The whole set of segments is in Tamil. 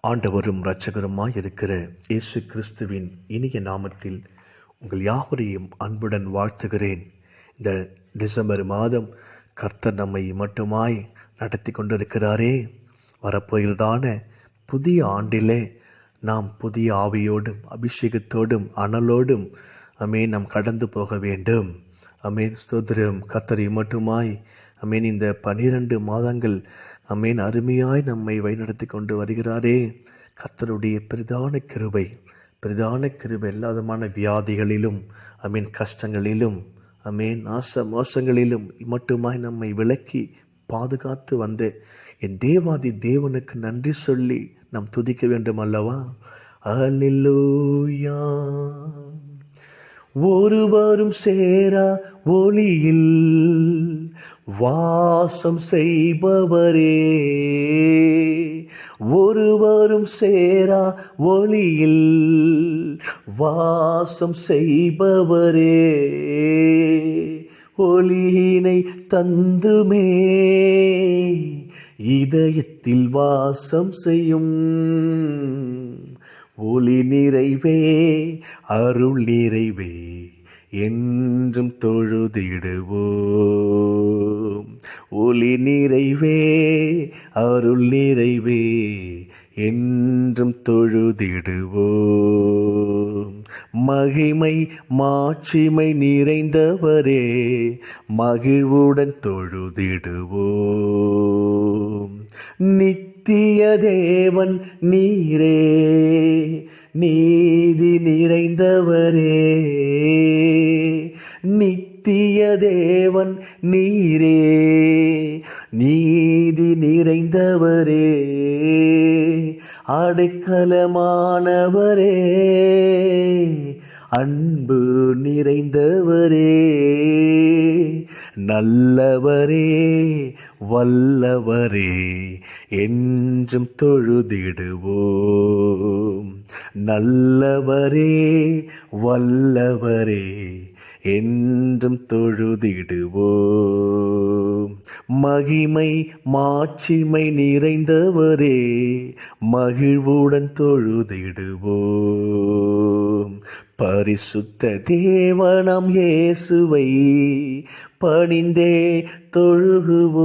ஆண்டவரும் இரட்சகருமாய் இருக்கிற இயேசு கிறிஸ்துவின் இனிய நாமத்தில் உங்கள் யாவரையும் அன்புடன் வாழ்த்துகிறேன். இந்த டிசம்பர் மாதம் கர்த்தர் நம்மை மட்டுமாய் நடத்தி கொண்டிருக்கிறாரே. வரப்போகிறதான புதிய ஆண்டிலே நாம் புதிய ஆவியோடும் அபிஷேகத்தோடும் அனலோடும் நாம் கடந்து போக வேண்டும். ஸ்தோத்திரம். கர்த்தரை மட்டுமாய் இந்த 12 மாதங்கள் அருமையாய் நம்மை வழிநடத்தி கொண்டு வருகிறாரே. கர்த்தருடைய பிரதான கிருபை எல்லா விதமான வியாதிகளிலும் கஷ்டங்களிலும் நாச மோசங்களிலும் மட்டுமாய் நம்மை விலக்கி பாதுகாத்து வந்த என் தேவாதி தேவனுக்கு நன்றி சொல்லி நாம் துதிக்க வேண்டும் அல்லவா? அல்லேலூயா. ஒருவரும் சேரா ஒளியில் வாசம் செய்பவரே, ஒருவரும் சேரா ஒளியில் வாசம் செய்பவரே, ஒளியினை தந்துமே இதயத்தில் வாசம் செய்யும் ஒளி நிறைவே அருள் நிறைவே என்றும் தொழுதிடுவோம். ஒளி நிறைவே அருள் நிறைவே என்றும் தொழுதிடுவோம். மகிமை மாட்சிமை நிறைந்தவரே, மகிழ்வுடன் தொழுதிடுவோம். நித்திய தேவன் நீரே, நீதி நிறைந்தவரே, நித்திய தேவன் நீரே, நீதி நிறைந்தவரே, அடைக்கலமானவரே, அன்பு நிறைந்தவரே, நல்லவரே வல்லவரே என்றும் தொழுதிடுவோம். நல்லவரே வல்லவரே என்றும் தொழுதிடுவோம். மகிமை மாட்சிமை நிறைந்தவரே, மகிழ்வுடன் தொழுதிடுவோம். பரிசுத்த தேவனாம் இயேசுவை பணிந்தே தொழுகுவோம்.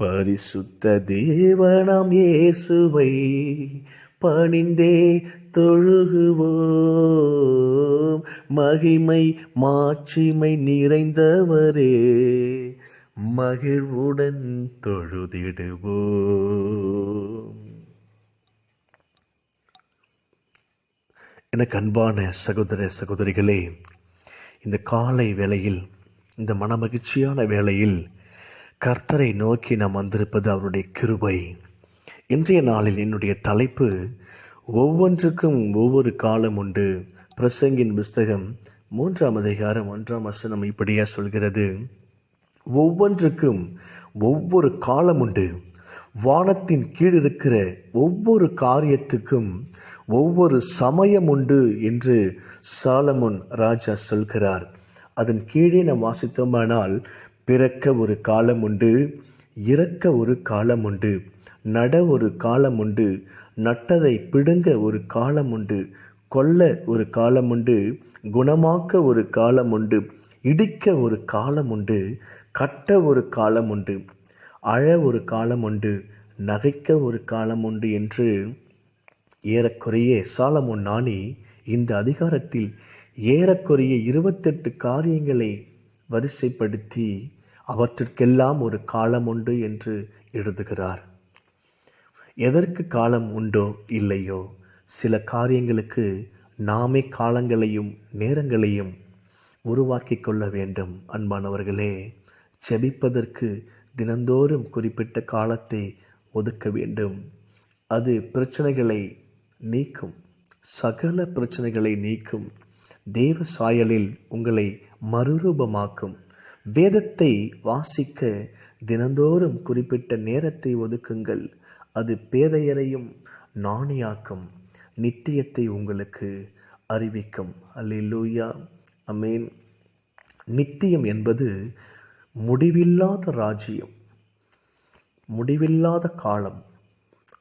பரிசுத்த தேவனாம் இயேசுவை பணிந்தே தொழுகுவோம். மகிமை மாட்சிமை நிறைந்தவரே, மகிழ்வுடன் தொழுதிடுவோம். எனக்கு அன்பான சகோதர சகோதரிகளே, இந்த காலை வேளையில், இந்த மனமகிழ்ச்சியான வேளையில் கர்த்தரை நோக்கி நாம் வந்திருப்பது அவருடைய கிருபை. இன்றைய நாளில் என்னுடைய தலைப்பு, ஒவ்வொன்றுக்கும் ஒவ்வொரு காலம் உண்டு. பிரசங்கின் புஸ்தகம் 3ஆம் அதிகாரம் 1ஆம் வசனம் இப்படியா சொல்கிறது: ஒவ்வொன்றுக்கும் ஒவ்வொரு காலம் உண்டு. வானத்தின் கீழ் இருக்கிற ஒவ்வொரு காரியத்துக்கும் ஒவ்வொரு சமயம் உண்டு என்று சாலமோன் ராஜா சொல்கிறார். அதன் கீழே நாம் வாசித்தோமானால், பிறக்க ஒரு காலம் உண்டு, இறக்க ஒரு காலம் உண்டு, நட ஒரு காலம் உண்டு, நட்டதை பிடுங்க ஒரு காலம் உண்டு, கொல்ல ஒரு காலம் உண்டு, குணமாக்க ஒரு காலம் உண்டு, இடிக்க ஒரு காலம் உண்டு, கட்ட ஒரு காலம் உண்டு, அழ ஒரு காலம் உண்டு, நகைக்க ஒரு காலம் உண்டு என்று ஏறக்குறைய சாலமோன் ஞானி இந்த அதிகாரத்தில் ஏறக்குறைய 28 காரியங்களை வரிசைப்படுத்தி அவற்றிற்கெல்லாம் ஒரு காலம் உண்டு என்று எழுதுகிறார். எதற்கு காலம் உண்டோ இல்லையோ, சில காரியங்களுக்கு நாமே காலங்களையும் நேரங்களையும் உருவாக்கி கொள்ள வேண்டும். அன்பானவர்களே, ஜெபிப்பதற்கு தினந்தோறும் குறிப்பிட்ட காலத்தை ஒதுக்க வேண்டும். அது பிரச்சனைகளை நீக்கும், சகல பிரச்சனைகளை நீக்கும். தேவ சாயலில் உங்களை மறுரூபமாக்கும். வேதத்தை வாசிக்க தினந்தோறும் குறிப்பிட்ட நேரத்தை ஒதுக்குங்கள். அது பேதையரையும் ஞானியாக்கும், நித்தியத்தை உங்களுக்கு அறிவிக்கும். அல்லேலூயா, ஆமென். நித்தியம் என்பது முடிவில்லாத ராஜ்யம், முடிவில்லாத காலம்.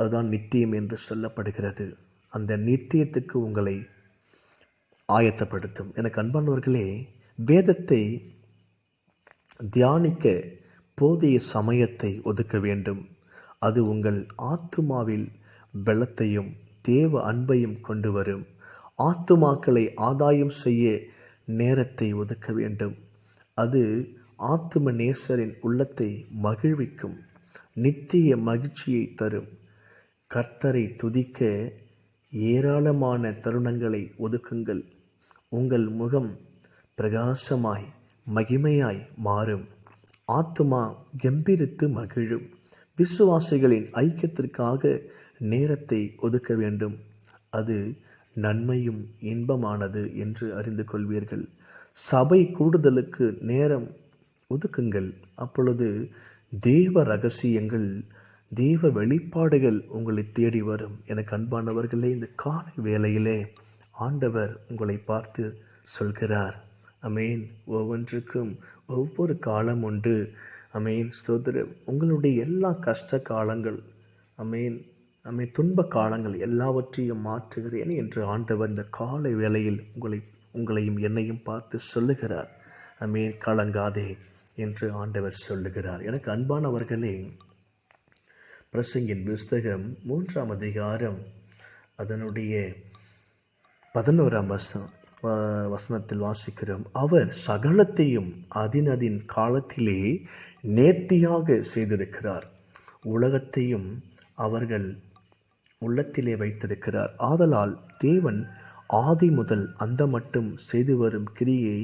அதுதான் நித்தியம் என்று சொல்லப்படுகிறது. அந்த நித்தியத்துக்கு உங்களை ஆயத்தப்படுத்தும். எனக்கு அன்பானவர்களே, வேதத்தை தியானிக்க போதிய சமயத்தை ஒதுக்க வேண்டும். அது உங்கள் ஆத்துமாவில் பலத்தையும் தேவ அன்பையும் கொண்டு வரும். ஆத்துமாக்களை ஆதாயம் செய்ய நேரத்தை ஒதுக்க வேண்டும். அது ஆத்தும நேசரின் உள்ளத்தை மகிழ்விக்கும், நித்திய மகிழ்ச்சியை தரும். கர்த்தரை துதிக்க ஏராளமான தருணங்களை ஒதுக்குங்கள். உங்கள் முகம் பிரகாசமாய் மகிமையாய் மாறும். ஆத்துமா கம்பீரித்து மகிழும். விசுவாசிகளின் ஐக்கியத்திற்காக நேரத்தை ஒதுக்க வேண்டும். அது நன்மையும் இன்பமானது என்று அறிந்து கொள்வீர்கள். சபை கூடுதலுக்கு நேரம் ஒதுக்குங்கள். அப்பொழுது தேவ ரகசியங்கள், தேவ வெளிப்பாடுகள் உங்களை தேடி வரும். எனக்கு அன்பானவர்களே, இந்த காலை வேளையிலே ஆண்டவர் உங்களை பார்த்து சொல்கிறார், அமேன், ஒவ்வொன்றுக்கும் ஒவ்வொரு காலம் உண்டு. அமேன், ஸ்தோத்திரம். உங்களுடைய எல்லா கஷ்ட காலங்கள், அமேன், துன்ப காலங்கள் எல்லாவற்றையும் மாற்றுகிறேன் என்று ஆண்டவர் இந்த காலை வேளையில் உங்களையும் என்னையும் பார்த்து சொல்லுகிறார். அமேன், கலங்காதே என்று ஆண்டவர் சொல்லுகிறார். எனக்கு அன்பானவர்களே, பிரசங்கின் புஸ்தகம் 3ஆம் அதிகாரம் அதனுடைய 11ஆம் வசனத்தில் வாசிக்கிறோம். அவர் சகலத்தையும் அதின் காலத்திலே நேர்த்தியாக செய்திருக்கிறார். உலகத்தையும் அவர்கள் உள்ளத்திலே வைத்திருக்கிறார். ஆதலால் தேவன் ஆதி முதல் அந்த மட்டும் செய்து வரும் கிரியை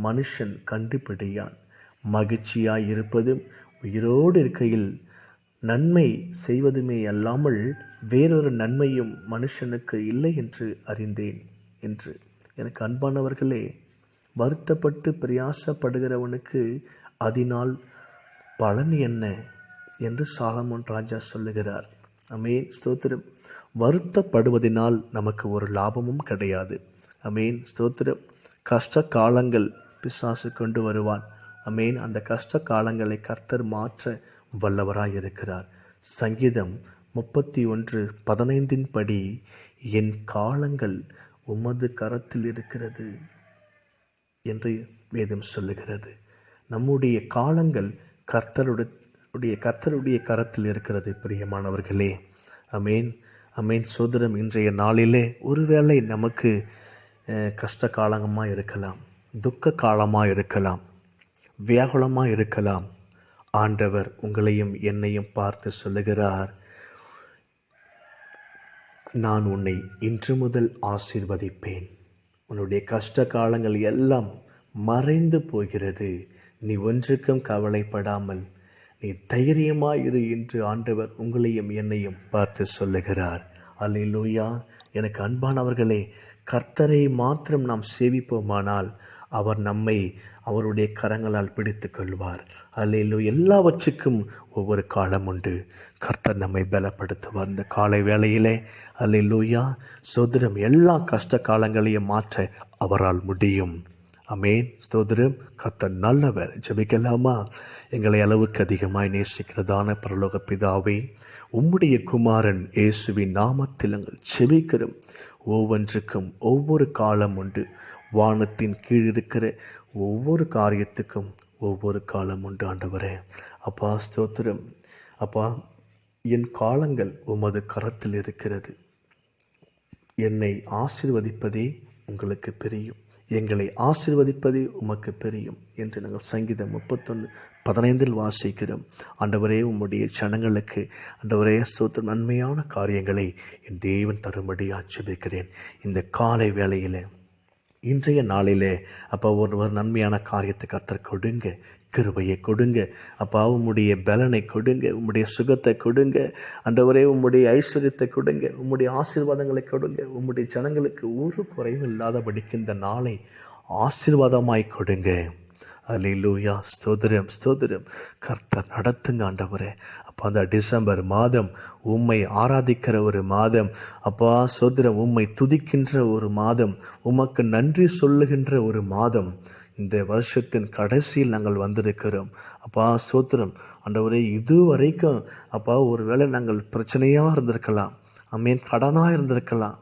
மனுஷன் கண்டுபிடியான். மகிழ்ச்சியாய் இருப்பதும் உயிரோடு இருக்கையில் நன்மை செய்வதுமே அல்லாமல் வேறொரு நன்மையும் மனுஷனுக்கு இல்லை என்று அறிந்தேன் என்று. எனக்கு அன்பானவர்களே, வருத்தப்பட்டு பிரயாசப்படுகிறவனுக்கு அதனால் பலன் என்ன என்று சாலமோன் ராஜா சொல்லுகிறார். அமேன், ஸ்தோத்திரம். வருத்தப்படுவதனால் நமக்கு ஒரு லாபமும் கிடையாது. அமேன், ஸ்தோத்திரம். கஷ்ட காலங்கள் பிசாசு கொண்டு வருவான். அமேன், அந்த கஷ்ட காலங்களை கர்த்தர் மாற்ற வல்லவராய் இருக்கிறார். சங்கீதம் 31:15 படி, என் காலங்கள் உமது கரத்தில் இருக்கிறது என்று வேதம் சொல்லுகிறது. நம்முடைய காலங்கள் கர்த்தருடைய கரத்தில் இருக்கிறது. பிரியமானவர்களே, அமேன், அமேன், சோதரம். இன்றைய நாளிலே ஒருவேளை நமக்கு கஷ்ட காலமாக இருக்கலாம், துக்க காலமாக இருக்கலாம், வியாகுலமாக இருக்கலாம். ஆண்டவர் உங்களையும் என்னையும் பார்த்து சொல்லுகிறார், நான் உன்னை இன்று முதல் ஆசீர்வதிப்பேன். உன்னுடைய கஷ்ட காலங்கள் எல்லாம் மறைந்து போகிறது. நீ ஒன்றுக்கும் கவலைப்படாமல் நீ தைரியமாயிரு என்று ஆண்டவர் உங்களையும் என்னையும் பார்த்து சொல்லுகிறார். அல்லேலூயா. எனக்கு அன்பானவர்களே, கர்த்தரை மாத்திரம் நாம் சேவிப்போமானால் அவர் நம்மை அவருடைய கரங்களால் பிடித்து கொள்வார். அல்லேலூயா. எல்லாவற்றுக்கும் ஒவ்வொரு காலம் உண்டு. கர்த்தர் நம்மை பலப்படுத்துவார். இந்த காலை வேளையிலே அல்லேலூயா, சோதரம், எல்லா கஷ்ட காலங்களையும் மாற்ற அவரால் முடியும். அமேன், ஸ்தோத்திரம். கர்த்தர் நல்லவர். ஜெபிக்கலாமா? எங்களை அளவுக்கு அதிகமாய் நேசிக்கிறதான பரலோக பிதாவே, உம்முடைய குமாரன் இயேசுவின் நாமத்தில் நாங்கள் ஜெபிக்கிறோம். ஒவ்வொன்றுக்கும் ஒவ்வொரு காலம் உண்டு. வானத்தின் கீழ் இருக்கிற ஒவ்வொரு காரியத்துக்கும் ஒவ்வொரு காலம் உண்டு. ஆண்டவரே, அப்பா, ஸ்தோத்திரம். அப்பா, என் காலங்கள் உமது கரத்தில் இருக்கிறது. என்னை ஆசீர்வதிப்பதே உங்களுக்கு தெரியும், எங்களை ஆசீர்வதிப்பதே உமக்கு தெரியும் என்று நாங்கள் சங்கீதம் 31:15 வாசிக்கிறோம். ஆண்டவரே, உம்முடைய ஜனங்களுக்கு ஆண்டவரே ஸ்தோத்திரம், நன்மையான காரியங்களை என் தேவன் தரும்படி ஜெபிக்கிறேன். இந்த காலை வேளையில், இன்றைய நாளிலே அப்பா, ஒரு நன்மையான காரியத்தை கர்த்தர் கொடுங்க, கிருபையை கொடுங்க அப்பா, உம்முடைய பலனை கொடுங்க, உம்முடைய சுகத்தை கொடுங்க ஆண்டவரே, உம்முடைய ஐஸ்வர்யத்தை கொடுங்க, உம்முடைய ஆசீர்வாதங்களை கொடுங்க. உம்முடைய ஜனங்களுக்கு ஒரு குறைவும் இல்லாதபடிக்கு இந்த நாளை ஆசீர்வாதமாய் கொடுங்க. அல்லேலூயா. ஸ்தோத்திரம், ஸ்தோத்திரம். கர்த்தர் நடத்துங்க ஆண்டவரே. அப்போ அந்த டிசம்பர் மாதம் உம்மை ஆராதிக்கிற ஒரு மாதம் அப்பா, ஸ்தோத்திரம். உம்மை துதிக்கின்ற ஒரு மாதம், உமக்கு நன்றி சொல்லுகின்ற ஒரு மாதம் இந்த வருஷத்தின் கடைசியில் நாங்கள் வந்திருக்கிறோம். அப்பா ஸ்தோத்திரம் ஆண்டவரே. இதுவரைக்கும் அப்பா ஒருவேளை நாங்கள் பிரச்சனையாக இருந்திருக்கலாம், ஆமென், கடனாக இருந்திருக்கலாம்,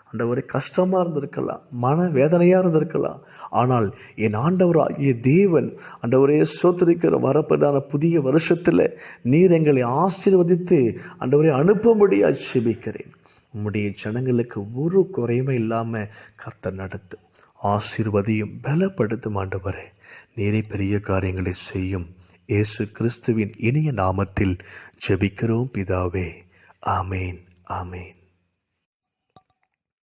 ஆண்டவரே கஷ்டமாக இருந்திருக்கலாம், மன வேதனையாக இருந்திருக்கலாம். ஆனால் என் ஆண்டவராகிய தேவன் ஆண்டவரே ஸ்தோத்திரிக்கிற வரப்படான புதிய வருஷத்தில் நீர் எங்களை ஆசீர்வதித்து ஆண்டவரே அனுப்பும்படியாக ஜெபிக்கிறேன். உம்முடைய ஜனங்களுக்கு ஒரு குறையுமே இல்லாமல் கர்த்தர் நடத்தும், ஆசீர்வதியும், பலப்படுத்தும். ஆண்டவரே நீரே பெரிய காரியங்களை செய்யும். இயேசு கிறிஸ்துவின் இனிய நாமத்தில் ஜெபிக்கிறோம் பிதாவே. ஆமேன், ஆமேன்.